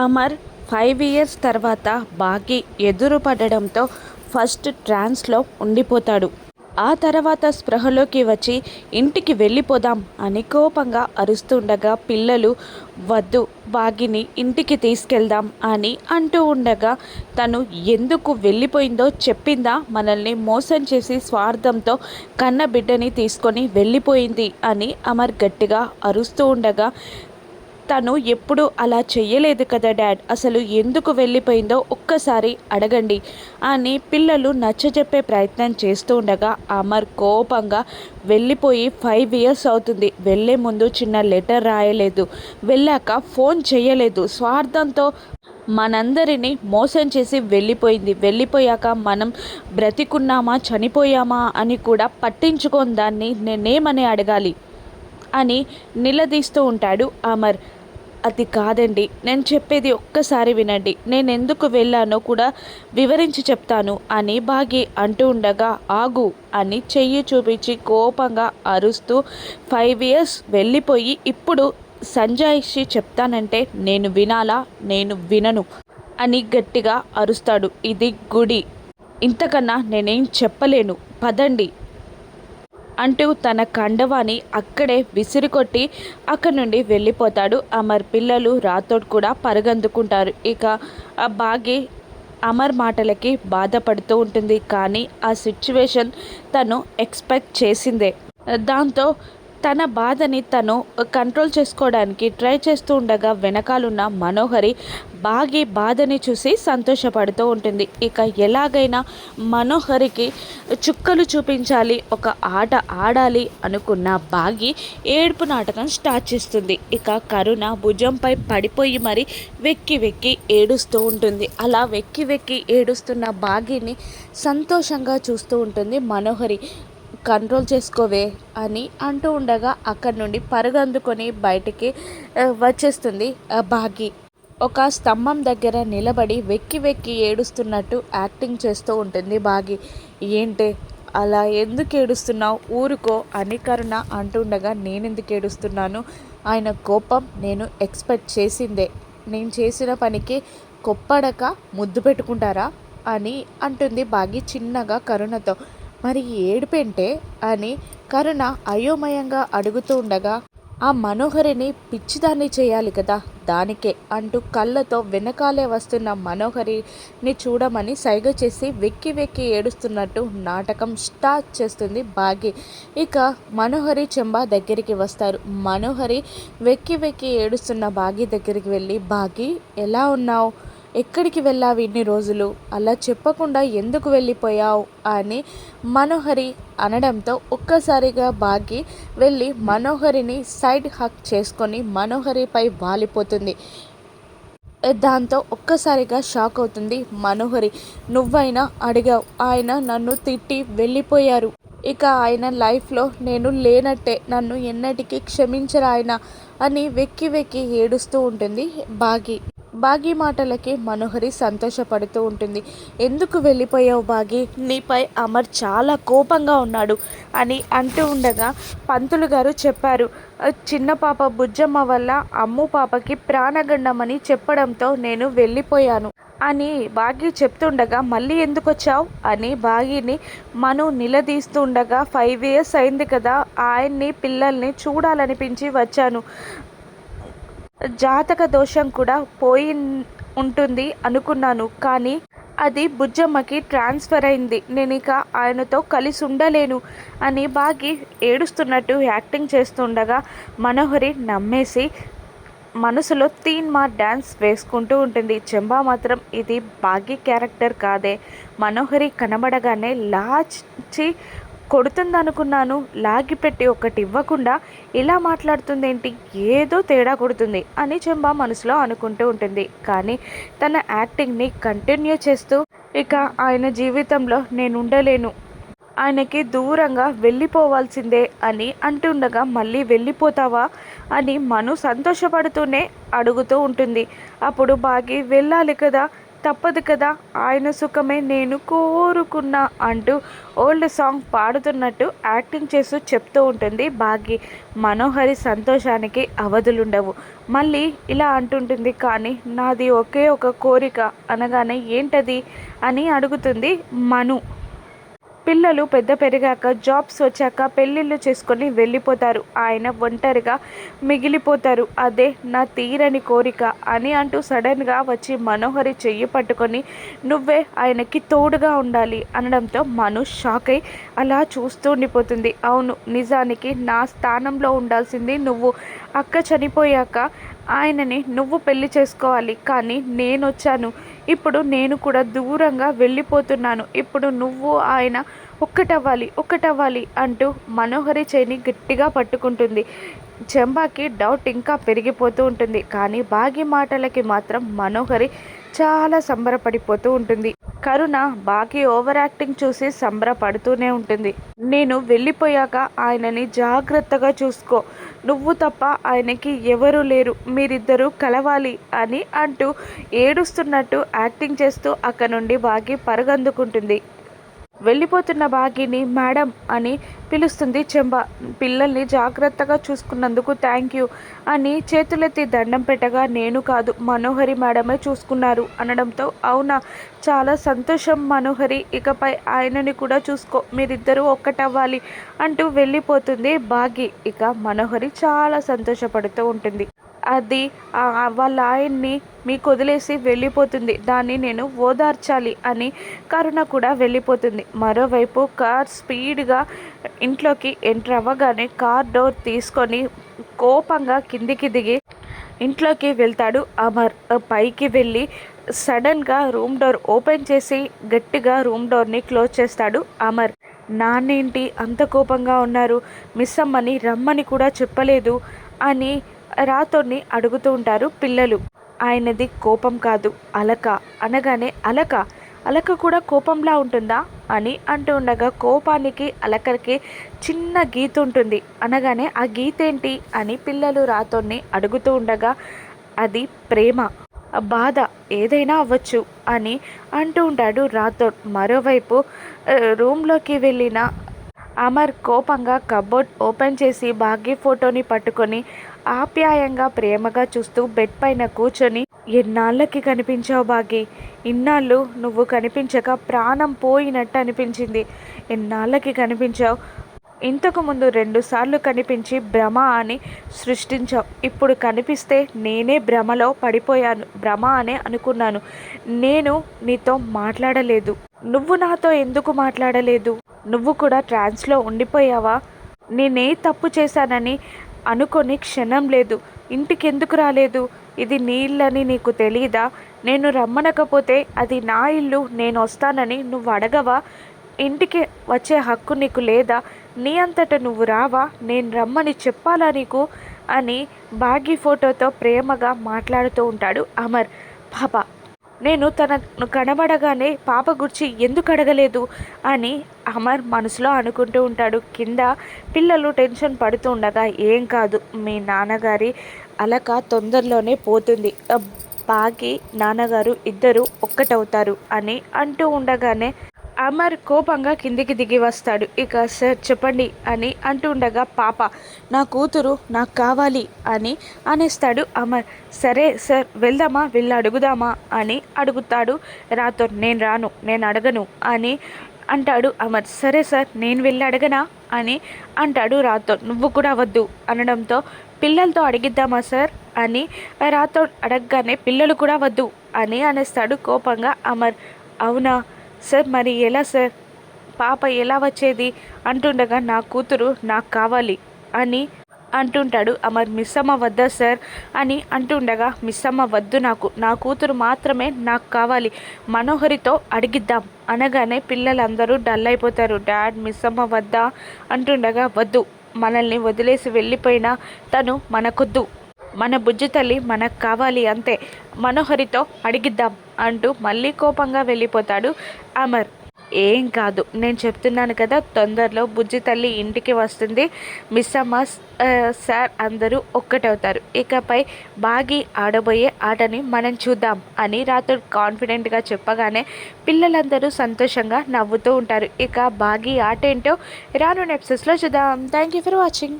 Amar 5 years తర్వాత బాకీ ఎదురు పడడంతో ఫస్ట్ ట్రాన్స్లో ఉండిపోతాడు. ఆ తర్వాత స్పృహలోకి వచ్చి ఇంటికి వెళ్ళిపోదాం అని కోపంగా అరుస్తుండగా పిల్లలు వద్దు బాగిని ఇంటికి తీసుకెళ్దాం అని అంటూ ఉండగా తను ఎందుకు వెళ్ళిపోయిందో చెప్పిందా, మనల్ని మోసం చేసి స్వార్థంతో కన్న బిడ్డని తీసుకొని వెళ్ళిపోయింది అని అమర్ గట్టిగా అరుస్తూ ఉండగా తను ఎప్పుడు అలా చెయ్యలేదు కదా డాడ్, అసలు ఎందుకు వెళ్ళిపోయిందో ఒక్కసారి అడగండి అని పిల్లలు నచ్చజెప్పే ప్రయత్నం చేస్తూ ఉండగా అమర్ కోపంగా వెళ్ళిపోయి 5 ఇయర్స్ అవుతుంది, వెళ్ళే ముందు చిన్న లెటర్ రాయలేదు, వెళ్ళాక ఫోన్ చేయలేదు, స్వార్థంతో మనందరినీ మోసం చేసి వెళ్ళిపోయింది, వెళ్ళిపోయాక మనం బ్రతికున్నామా చనిపోయామా అని కూడా పట్టించుకోని దాన్ని నేనేమని అడగాలి అని నిలదీస్తూ ఉంటాడు అమర్. అది కాదండి, నేను చెప్పేది ఒక్కసారి వినండి, నేను ఎందుకు వెళ్ళానో కూడా వివరించి చెప్తాను అని బాగి అంటూ ఉండగా ఆగు అని చెయ్యి చూపించి కోపంగా అరుస్తూ 5 ఇయర్స్ వెళ్ళిపోయి ఇప్పుడు సంజాయిషి చెప్తానంటే నేను వినాలా, నేను వినను అని గట్టిగా అరుస్తాడు. ఇది గుడి, ఇంతకన్నా నేనేం చెప్పలేను, పదండి అంటూ తన కండవాని అక్కడే విసిరికొట్టి అక్కడి నుండి వెళ్ళిపోతాడు అమర్. పిల్లలు రాతోడు కూడా పరుగందుకుంటారు. ఇక ఆ బాగి అమర్ మాటలకి బాధపడుతూ ఉంటుంది, కానీ ఆ సిచ్యువేషన్ తను ఎక్స్పెక్ట్ చేసిందే. దాంతో తన బాధని తను కంట్రోల్ చేసుకోవడానికి ట్రై చేస్తూ ఉండగా వెనకాలన్న మనోహరి బాగి బాధని చూసి సంతోషపడుతూ ఉంటుంది. ఇక ఎలాగైనా మనోహరికి చుక్కలు చూపించాలి, ఒక ఆట ఆడాలి అనుకున్న బాగి ఏడుపు నాటకం స్టార్ట్ చేస్తుంది. ఇక కరుణ భుజంపై పడిపోయి మరి వెక్కి వెక్కి ఏడుస్తూ ఉంటుంది. అలా వెక్కి వెక్కి ఏడుస్తున్న బాగిని సంతోషంగా చూస్తూ ఉంటుంది మనోహరి. కంట్రోల్ చేసుకోవే అని అంటూ ఉండగా అక్కడి నుండి పరుగందుకొని బయటికి వచ్చేస్తుంది బాగి. ఒక స్తంభం దగ్గర నిలబడి వెక్కి వెక్కి ఏడుస్తున్నట్టు యాక్టింగ్ చేస్తూ ఉంటుంది బాగి. ఏంటే అలా ఎందుకు ఏడుస్తున్నావు, ఊరుకో అని కరుణ అంటుండగా నేనెందుకు ఏడుస్తున్నాను, ఆయన కోపం నేను ఎక్స్పెక్ట్ చేసిందే, నేను చేసిన పనికి కొప్పడక ముద్దు పెట్టుకుంటారా అని అంటుంది బాగి చిన్నగా కరుణతో. మరి ఏడుపెంటే అని కరుణ అయోమయంగా అడుగుతూ ఉండగా ఆ మనోహరిని పిచ్చిదాన్ని చేయాలి కదా, దానికే అంటూ కళ్ళతో వెనకాలే వస్తున్న మనోహరిని చూడమని సైగ చేసి వెక్కి వెక్కి ఏడుస్తున్నట్టు నాటకం స్టార్ట్ చేస్తుంది బాగి. ఇక మనోహరి చెంబా దగ్గరికి వస్తారు. మనోహరి వెక్కి వెక్కి ఏడుస్తున్న బాగి దగ్గరికి వెళ్ళి బాగి ఎలా ఉన్నావు, ఎక్కడికి వెళ్ళావు ఇన్ని రోజులు, అలా చెప్పకుండా ఎందుకు వెళ్ళిపోయావు అని మనోహరి అనడంతో ఒక్కసారిగా బాగి వెళ్ళి మనోహరిని సైడ్ హక్ చేసుకొని మనోహరిపై వాలిపోతుంది. దాంతో ఒక్కసారిగా షాక్ అవుతుంది మనోహరి. నువ్వైనా అడిగావు, ఆయన నన్ను తిట్టి వెళ్ళిపోయారు, ఇక ఆయన లైఫ్లో నేను లేనట్టే, నన్ను ఎన్నటికీ క్షమించరు ఆయన అని వెక్కి వెక్కి ఏడుస్తూ ఉంటుంది బాగి. బాగి మాటలకి మనోహరి సంతోషపడుతూ ఉంటుంది. ఎందుకు వెళ్ళిపోయావు బాగి, నీపై అమర్ చాలా కోపంగా ఉన్నాడు అని అంటూ ఉండగా పంతులు గారు చెప్పారు, చిన్న పాప బుజ్జమ్మ వల్ల అమ్ము పాపకి ప్రాణగండమని చెప్పడంతో నేను వెళ్ళిపోయాను అని బాగి చెప్తుండగా మళ్ళీ ఎందుకు వచ్చావు అని బాగిని మను నిలదీస్తుండగా 5 ఇయర్స్ అయింది కదా, ఆయన్ని పిల్లల్ని చూడాలనిపించి వచ్చాను, జాతక దోషం కూడా పోయి ఉంటుంది అనుకున్నాను, కానీ అది బుజ్జమ్మకి ట్రాన్స్ఫర్ అయింది, నేను ఇక ఆయనతో కలిసి ఉండలేను అని బాగి ఏడుస్తున్నట్టు యాక్టింగ్ చేస్తుండగా మనోహరి నమ్మేసి మనసులో తీన్మా డ్యాన్స్ వేసుకుంటూ ఉంటుంది. చెంబా మాత్రం ఇది బాగి క్యారెక్టర్ కాదే, మనోహరి కనబడగానే లాచి కొడుతుందనుకున్నాను, లాగిపెట్టి ఒకటి ఇవ్వకుండా ఇలా మాట్లాడుతుందేంటి, ఏదో తేడా కొడుతుంది అని చెంబా మనసులో అనుకుంటూ ఉంటుంది. కానీ తన యాక్టింగ్ని కంటిన్యూ చేస్తూ ఇక ఆయన జీవితంలో నేను ఉండలేను, ఆయనకి దూరంగా వెళ్ళిపోవాల్సిందే అని అంటుండగా మళ్ళీ వెళ్ళిపోతావా అని మను సంతోషపడుతూనే అడుగుతూ ఉంటుంది. అప్పుడు బాగి వెళ్ళాలి కదా, తప్పదు కదా, ఆయన సుఖమే నేను కోరుకున్నా అంటూ ఓల్డ్ సాంగ్ పాడుతున్నట్టు యాక్టింగ్ చేస్తూ చెప్తూ ఉంటుంది భాగ్య. మనోహరి సంతోషానికి అవధులుండవు. మళ్ళీ ఇలా అంటుంటుంది, కానీ నాది ఒకే ఒక కోరిక అనగానే ఏంటది అని అడుగుతుంది మను. పిల్లలు పెద్ద పెరిగాక జాబ్స్ వచ్చాక పెళ్ళిళ్ళు చేసుకొని వెళ్ళిపోతారు, ఆయన ఒంటరిగా మిగిలిపోతారు, అదే నా తీరని కోరిక అని అంటూ సడన్గా వచ్చి మనోహరి చెయ్యి పట్టుకొని నువ్వే ఆయనకి తోడుగా ఉండాలి అనడంతో మను షాక్ అయి అలా చూస్తూ ఉండిపోతుంది. అవును, నిజానికి నా స్థానంలో ఉండాల్సింది నువ్వు. అక్క చనిపోయాక ఆయనని నువ్వు పెళ్లి చేసుకోవాలి, కానీ నేను వచ్చాను. ఇప్పుడు నేను కూడా దూరంగా వెళ్ళిపోతున్నాను. ఇప్పుడు నువ్వు ఆయన ఒక్కటవ్వాలి అంటూ మనోహరి చేయిని గట్టిగా పట్టుకుంటుంది. చెంబాకి డౌట్ ఇంకా పెరిగిపోతూ ఉంటుంది. కానీ భాగ్య మాటలకి మాత్రం మనోహరి చాలా సంబరపడిపోతూ ఉంటుంది. కరుణ బాకీ ఓవర్ యాక్టింగ్ చూసి సంబరపడుతూనే ఉంటుంది. నేను వెళ్ళిపోయాక ఆయనని జాగ్రత్తగా చూసుకో, నువ్వు తప్ప ఆయనకి ఎవరూ లేరు, మీరిద్దరూ కలవాలి అని అంటూ ఏడుస్తున్నట్టు యాక్టింగ్ చేస్తూ అక్కడ నుండి బాగి పరుగందుకుంటుంది. వెళ్ళిపోతున్న భాగ్యని మేడం అని పిలుస్తుంది చెంబ. పిల్లల్ని జాగ్రత్తగా చూసుకున్నందుకు థ్యాంక్ యూ అని చేతులెత్తి దండం పెట్టగా, నేను కాదు మనోహరి మేడమే చూసుకున్నారు అనడంతో, అవునా, చాలా సంతోషం మనోహరి, ఇకపై ఆయనని కూడా చూసుకో, మీరిద్దరూ ఒక్కటవ్వాలి అంటూ వెళ్ళిపోతుంది భాగ్య. ఇక మనోహరి చాలా సంతోషపడుతూ ఉంటుంది. అది వాళ్ళ ఆయన్ని మీకు వదిలేసి వెళ్ళిపోతుంది, దాన్ని నేను ఓదార్చాలి అని కరుణ కూడా వెళ్ళిపోతుంది. మరోవైపు కార్ స్పీడ్గా ఇంట్లోకి ఎంటర్ అవ్వగానే కార్ డోర్ తీసుకొని కోపంగా కిందికి దిగి ఇంట్లోకి వెళ్తాడు అమర్. పైకి వెళ్ళి సడన్గా రూమ్ డోర్ ఓపెన్ చేసి గట్టిగా రూమ్ డోర్ని క్లోజ్ చేస్తాడు అమర్. నాన్నేంటి అంత కోపంగా ఉన్నారు, మిస్ అమ్మని రమ్మని కూడా చెప్పలేదు అని రాతోని అడుగుతూ ఉంటారు పిల్లలు. ఆయనది కోపం కాదు, అలక అనగానే అలక కూడా కోపంలా ఉంటుందా అని అంటూ ఉండగా, కోపానికి అలకకి చిన్న గీత ఉంటుంది అనగానే ఆ గీత ఏంటి అని పిల్లలు రాతోని అడుగుతూ ఉండగా, అది ప్రేమ, బాధ ఏదైనా అవ్వచ్చు అని అంటూ ఉంటాడు రాథోడ్. మరోవైపు రూమ్లోకి వెళ్ళిన అమర్ కోపంగా కబోర్డ్ ఓపెన్ చేసి భాగ్య ఫోటోని పట్టుకొని ఆప్యాయంగా ప్రేమగా చూస్తూ బెడ్ పైన కూర్చొని, ఎన్నాళ్ళకి కనిపించావు భాగ్య, ఇన్నాళ్ళు నువ్వు కనిపించక ప్రాణం పోయినట్టు అనిపించింది, ఎన్నాళ్ళకి కనిపించావు, ఇంతకు ముందు 2 సార్లు కనిపించి భ్రమ అని సృష్టించావు, ఇప్పుడు కనిపిస్తే నేనే భ్రమలో పడిపోయాను, భ్రమ అనే అనుకున్నాను, నేను నీతో మాట్లాడలేదు, నువ్వు నాతో ఎందుకు మాట్లాడలేదు, నువ్వు కూడా ట్రాన్స్లో ఉండిపోయావా, నేనే తప్పు చేశానని అనుకొని క్షణం లేదు, ఇంటికి ఎందుకు రాలేదు, ఇది నీ ఇల్లని నీకు తెలీదా, నేను రమ్మనకపోతే అది నా ఇల్లు, నేను వస్తానని నువ్వు అడగవా, ఇంటికి వచ్చే హక్కు నీకు లేదా, నీ అంతట నువ్వు రావా, నేను రమ్మని చెప్పాలా నీకు అని భాగ్య ఫోటోతో ప్రేమగా మాట్లాడుతూ ఉంటాడు అమర్. పాప, నేను తనను కనబడగానే పాప గురించి ఎందుకు అడగలేదు అని అమర్ మనసులో అనుకుంటూ ఉంటాడు. కింద పిల్లలు టెన్షన్ పడుతూ ఉండగా, ఏం కాదు, మీ నాన్నగారి అలక తొందరలోనే పోతుంది, బాగి నాన్నగారు ఇద్దరు ఒక్కటవుతారు అని అంటూ ఉండగానే అమర్ కోపంగా కిందికి దిగి వస్తాడు. ఇక సార్ చెప్పండి అని అంటూ ఉండగా, పాప నా కూతురు నాకు కావాలి అని అనేస్తాడు అమర్. సరే సార్ వెళ్దామా, వెళ్ళి అడుగుదామా అని అడుగుతాడు రాతో. నేను రాను, నేను అడగను అని అంటాడు అమర్. సరే సార్ నేను వెళ్ళి అడగనా అని అంటాడు రాతో. నువ్వు కూడా వద్దు అనడంతో, పిల్లలతో అడిగిద్దామా సార్ అని రాతో అడగగానే, పిల్లలు కూడా వద్దు అని అనేస్తాడు కోపంగా అమర్. అవునా సార్, మరి ఎలా సార్, పాప ఎలా వచ్చేది అంటుండగా, నా కూతురు నాకు కావాలి అని అంటుంటాడు అమర్. మిస్ అమ్మ వద్దా సార్ అని అంటుండగా, మిస్ అమ్మ వద్దు, నాకు నా కూతురు మాత్రమే నాకు కావాలి, మనోహరితో అడిగిద్దాం అనగానే పిల్లలందరూ డల్ అయిపోతారు. డాడ్ మిస్ అమ్మ వద్దా అంటుండగా, వద్దు, మనల్ని వదిలేసి వెళ్ళిపోయినా తను మనకొద్దు, మన బుజ్జి తల్లి మనకు కావాలి అంతే, మనోహరితో అడిగిద్దాం అంటూ మళ్ళీ కోపంగా వెళ్ళిపోతాడు అమర్. ఏం కాదు, నేను చెప్తున్నాను కదా, తొందరలో బుజ్జి తల్లి ఇంటికి వస్తుంది. మిస్ అమ్మ, సార్ అందరూ ఒక్కటవుతారు. ఇకపై బాగి ఆడబోయే ఆటని మనం చూద్దాం అని రాత్రి కాన్ఫిడెంట్గా చెప్పగానే పిల్లలందరూ సంతోషంగా నవ్వుతూ ఉంటారు. ఇక బాగి ఆట ఏంటో రానున్న ఎపిసోడ్స్లో చూద్దాం. Thank you for watching.